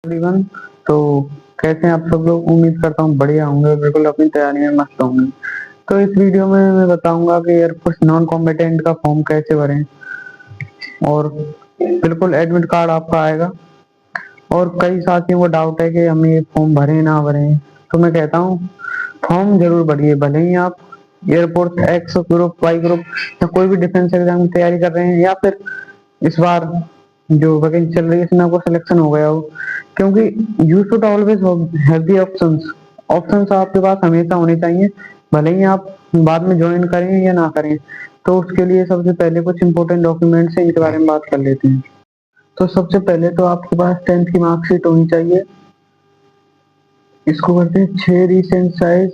Everyone. तो कैसे हैं आप सब लोग? उम्मीद करता हूँ बढ़िया होंगे, बिल्कुल अपनी तैयारी में मस्त होंगे। तो इस वीडियो में मैं बताऊंगा कि एयरफोर्स नॉन कॉम्बेटेंट का फॉर्म कैसे भरें, और बिल्कुल एडमिट कार्ड आपका आएगा। और कई साथियों को डाउट है कि हम ये फॉर्म भरें ना भरें, तो मैं कहता हूँ फॉर्म जरूर भरिए। भले ही आप air force X group, Y group या कोई भी डिफेंस एग्जाम की तैयारी कर रहे हैं, या फिर इस बार जो वैकेंसी चल रही है इसमें आपको सिलेक्शन हो गया हो, क्योंकि you should always have the options. Options आपके पास हमेशा होने चाहिए, भले ही आप बाद में ज्वाइन करें या ना करें। तो उसके लिए सबसे पहले कुछ इंपॉर्टेंट डॉक्यूमेंट्स हैं, इनके बारे में बात कर लेते हैं। तो सबसे पहले तो आपके पास 10th की मार्कशीट होनी चाहिए। इसको करते हैं 6 recent size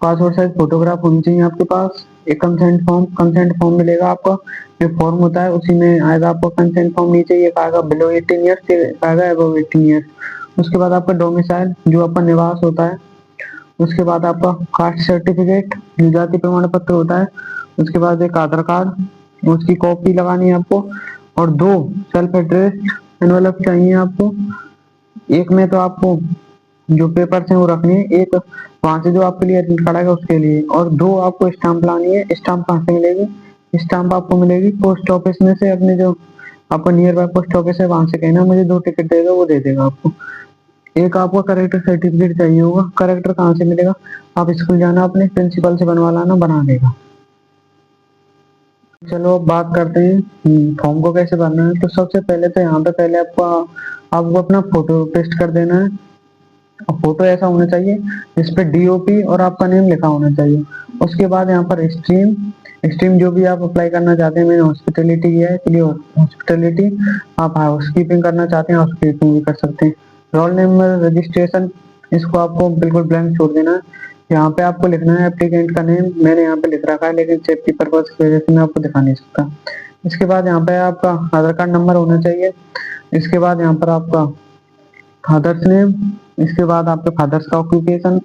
passport size photograph होनी चाहिए आपके पास। एक कंसेंट फॉर्म मिलेगा आपको। जो फॉर्म होता है उसी में आएगा आपको कंसेंट फॉर्म। नीचे एक आएगा बिलो 18 ईयर्स, एक आएगा अबव 18 ईयर्स। उसके बाद आपका डोमिसाइल, जो आपका निवास होता है। उसके बाद आपका कास्ट सर्टिफिकेट, जो जाति प्रमाण पत्र होता है। उसके बाद एक आधार कार्ड, उसकी कॉपी लगानी है आपको। और 2 सेल्फ एड्रेस एनवलप चाहिए आपको। एक में तो आपको जो पेपर्स हैं वो रखने हैं, एक वहां से जो आपके लिए एडमिट कार्ड आएगा उसके लिए, और 2 आपको स्टाम्प लानी है। स्टाम्प कहाँ से मिलेगी? स्टाम्प आपको मिलेगी पोस्ट ऑफिस में से। अपने जो आपका नियर बाय पोस्ट ऑफिस है वहां से कहना मुझे 2 टिकट देगा, वो दे देगा आपको। एक आपको करेक्टर सर्टिफिकेट चाहिए होगा। करेक्टर कहाँ से मिलेगा? आप स्कूल जाना, अपने प्रिंसिपल से बनवा लाना, बना देगा। चलो अब बात करते हैं फॉर्म को कैसे भरना है। तो सबसे पहले तो यहाँ पे पहले आपको अपना फोटो पेस्ट कर देना है। फोटो ऐसा होना चाहिए जिसपे डीओपी और आपका नेम लिखा होना चाहिए। उसके बाद यहाँ पर स्ट्रीम स्ट्रीम जो भी आप अप्लाई करना चाहते हैं, मैंने हॉस्पिटलिटी किया है, चलिए हॉस्पिटलिटी। आप हाउस कीपिंग करना चाहते हैं, हाउस कीपिंग भी कर सकते हैं। रोल नंबर, रजिस्ट्रेशन, इसको आपको बिल्कुल ब्लैंक छोड़ देना है। यहाँ पे आपको लिखना है एप्लीकेंट का नेम। मैंने यहाँ पे लिख रखा है, लेकिन सेफ्टी पर्पज की वजह से मैं आपको दिखा नहीं सकता। इसके बाद यहाँ पे आपका आधार कार्ड नंबर होना चाहिए। इसके बाद यहाँ पर आपका फादर्स नेम। इसके बाद आपके फादर्स का ऑक्यूपेशन।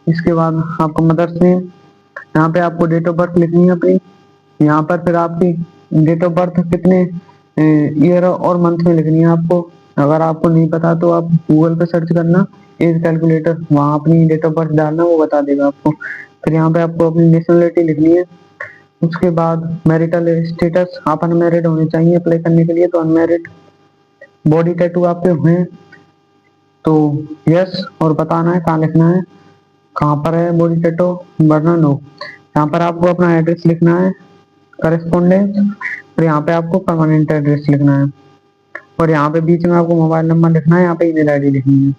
इसके बाद आपका मदर्स नेम। यहाँ पे आपको डेट ऑफ बर्थ लिखनी है अपनी। यहाँ पर फिर आपकी डेट ऑफ बर्थ कितने ईयर और मंथ में लिखनी है आपको। अगर आपको नहीं पता तो आप गूगल पे सर्च करना एज कैलकुलेटर, वहाँ अपनी डेट ऑफ बर्थ डालना, वो बता देगा आपको। फिर यहाँ पे आपको अपनी नेशनलिटी लिखनी है। उसके बाद मैरिटल स्टेटस, आप अनमैरिड होने चाहिए अप्लाई करने के लिए, तो अनमैरिड। बॉडी टैटू आपके हुए तो यस, और बताना है कहाँ लिखना है, कहाँ पर है बॉडी टैटू, वरना नो। यहाँ पर आपको अपना एड्रेस लिखना है, करेस्पॉन्डेंस। और यहाँ पे आपको परमानेंट एड्रेस लिखना है। और यहाँ पे बीच में आपको मोबाइल नंबर लिखना है, यहाँ पे ईमेल आईडी लिखनी है।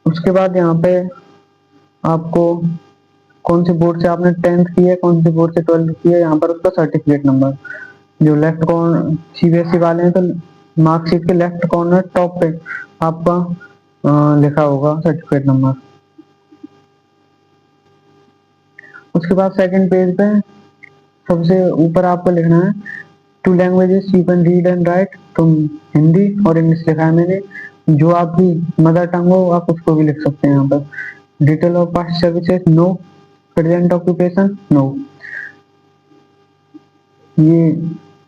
उसके बाद यहाँ पे आपको कौन से बोर्ड से आपने 10th की है, कौन से बोर्ड से 12th की है, यहाँ पर उसका सर्टिफिकेट नंबर। जो लेफ्ट कॉर्नर सीबीएसई वाले हैं तो मार्कशीट के लेफ्ट कॉर्नर टॉप पे आपका लिखा होगा सर्टिफिकेट नंबर। उसके बाद सेकंड पेज पे सबसे ऊपर आपको लिखना है 2 languages you can read and right. तो हिंदी और इंग्लिश लिखा है मैंने। जो आपकी मदर टंग हो आप उसको भी लिख सकते हैं यहाँ पर। Detail of past services no. Present occupation no. ये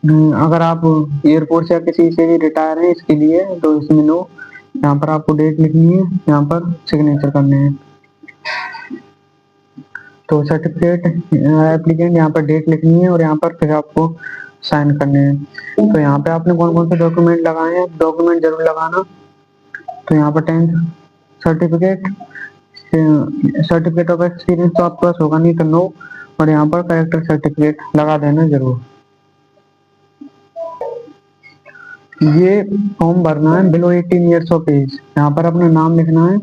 अगर आप एयरपोर्ट से या किसी से भी रिटायर हैं इसके लिए, तो इसमें नो। यहाँ पर आपको डेट लिखनी है, यहाँ पर सिग्नेचर करने हैं। तो सर्टिफिकेट एप्लीकेंट, यहाँ पर डेट लिखनी है और यहाँ पर फिर आपको साइन करने हैं। तो यहाँ पे आपने कौन कौन से डॉक्यूमेंट लगाए हैं, डॉक्यूमेंट जरूर लगाना। तो यहाँ पर 10th certificate, certificate of experience तो आपके पास होगा नहीं तो नो। और यहाँ पर कैरेक्टर सर्टिफिकेट लगा देना जरूर। ये फॉर्म भरना है बिलो 18 ईयर्स ऑफ एज। यहाँ पर अपना नाम लिखना है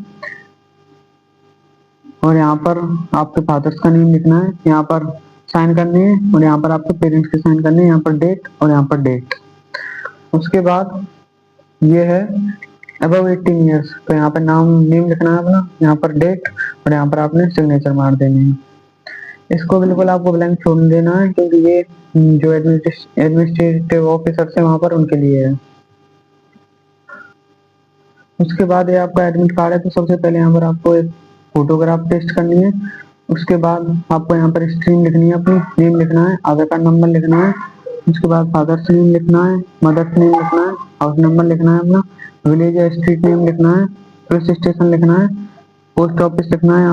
और यहाँ पर आपके फादर्स का नेम लिखना है, यहाँ पर साइन करने हैं, और यहाँ पर आपके पेरेंट्स के साइन करने हैं, यहाँ पर डेट और यहाँ पर डेट। उसके बाद ये है अबव 18 ईयर्स, तो यहाँ पर नेम लिखना है अपना, यहाँ पर डेट, और यहाँ पर आपने सिग्नेचर मार देनी है। इसको बिल्कुल आपको ब्लैंक छोड़ देना है, क्योंकि ये जो एडमिनिस्ट्रेटिव ऑफिसर है वहाँ पर उनके लिए है। उसके बाद ये आपका एडमिट कार्ड है, तो सबसे पहले यहाँ पर आपको एक फोटोग्राफ पेस्ट करनी है। उसके बाद आपको यहाँ पर स्ट्रीम लिखनी है, अपनी नेम लिखना है, आधार कार्ड नंबर लिखना है। उसके बाद फादर्स नेम लिखना है, मदर्स नेम लिखना है, हाउस नंबर लिखना है अपना, विलेज या स्ट्रीट नेम लिखना है, पुलिस स्टेशन लिखना है, पोस्ट ऑफिस लिखना है,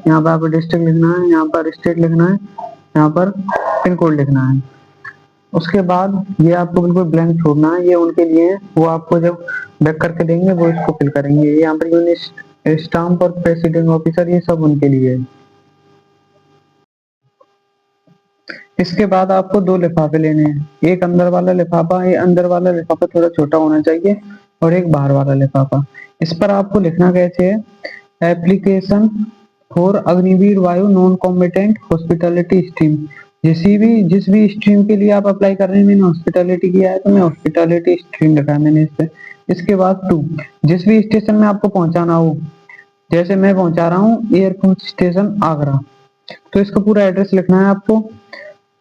यहाँ पर आपको डिस्ट्रिक्ट लिखना है, यहाँ पर स्टेट लिखना है, यहाँ पर पिन कोड लिखना है। उसके बाद ये आपको बिल्कुल ब्लैंक छोड़ना है, ये उनके लिए है, वो आपको जब बैक करके देंगे वो इसको फिल करेंगे। यहाँ पर यूनिट स्टाम्प और प्रेसिडेंट ऑफिसर ये सब उनके लिए है। इसके बाद आपको दो लिफाफे लेने हैं, एक अंदर वाला लिफाफा, ये अंदर वाला लिफाफा थोड़ा छोटा होना चाहिए, और एक बाहर वाला लिफाफा। इस पर आपको लिखना कैसे है, एप्लीकेशन फॉर अग्निवीर वायु नॉन कॉम्बिटेंट हॉस्पिटैलिटी स्ट्रीम। जिस भी स्ट्रीम के लिए आप अप्लाई कर रहे हैं, मैंने हॉस्पिटैलिटी किया है तो मैं हॉस्पिटैलिटी स्ट्रीम लिखा है मैंने इस पे। इसके बाद 2, जिस भी स्टेशन में आपको पहुंचाना हो, जैसे मैं पहुंचा रहा हूँ एयरपोर्ट स्टेशन आगरा, तो इसका पूरा एड्रेस लिखना है आपको।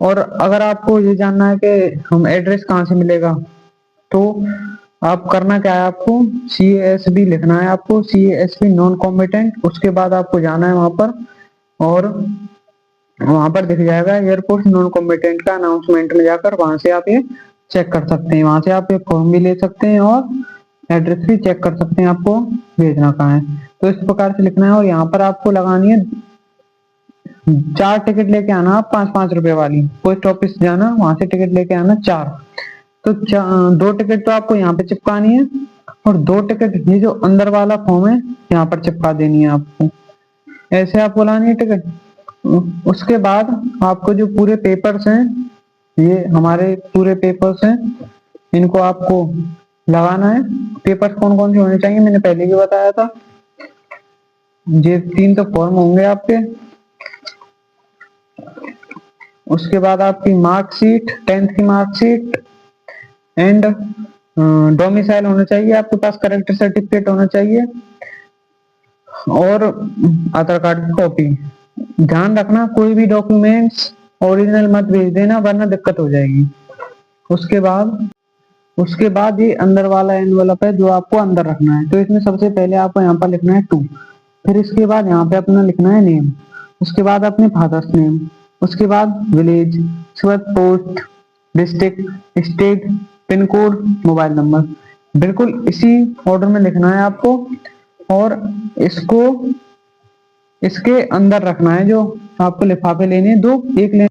और अगर आपको ये जानना है कि हम एड्रेस कहाँ से मिलेगा, तो आप करना क्या है, आपको CASB लिखना है, आपको CASB नॉन कॉम्बिटेंट। उसके बाद आपको जाना है वहां पर, और वहां पर दिख जाएगा एयरपोर्ट नॉन कॉम्बिटेंट का अनाउंसमेंट में जाकर वहां से आप ये चेक कर सकते हैं। वहां से आप ये फॉर्म भी ले सकते हैं और एड्रेस भी चेक कर सकते हैं आपको भेजना कहाँ है। तो इस प्रकार से लिखना है, और यहाँ पर आपको लगानी है 4 टिकट लेके आना आप, 5-5 रुपए वाली। पोस्ट ऑफिस जाना, वहां से टिकट लेके आना 4। तो 2 टिकट तो आपको यहाँ पे चिपकानी है, और 2 टिकट ये जो अंदर वाला फॉर्म है यहाँ पर चिपका देनी है आपको। ऐसे आपको लानी है टिकट। उसके बाद आपको जो पूरे पेपर्स हैं, ये हमारे पूरे पेपर्स हैं, इनको आपको लगाना है। पेपर्स कौन कौन से होने चाहिए मैंने पहले भी बताया था। ये 3 तो फॉर्म होंगे आपके। उसके बाद आपकी मार्कशीट, 10th की मार्कशीट, एंड डोमिसाइल होना चाहिए आपके पास, करेक्टर सर्टिफिकेट होना चाहिए, और आधार कार्ड की कॉपी। ध्यान रखना कोई भी डॉक्यूमेंट्स ओरिजिनल मत भेज देना, वरना दिक्कत हो जाएगी। उसके बाद ये अंदर वाला एनवलप है जो आपको अंदर रखना है। तो इसमें सबसे पहले आपको यहाँ पर लिखना है 2, फिर इसके बाद यहाँ पे अपना लिखना है नेम, उसके बाद अपने फादर्स नेम, उसके बाद विलेज, उसके बाद post, district, state, pin code, mobile number. बिल्कुल इसी ऑर्डर में लिखना है आपको, और इसको इसके अंदर रखना है। जो आपको लिफाफे लेने 2, एक लेने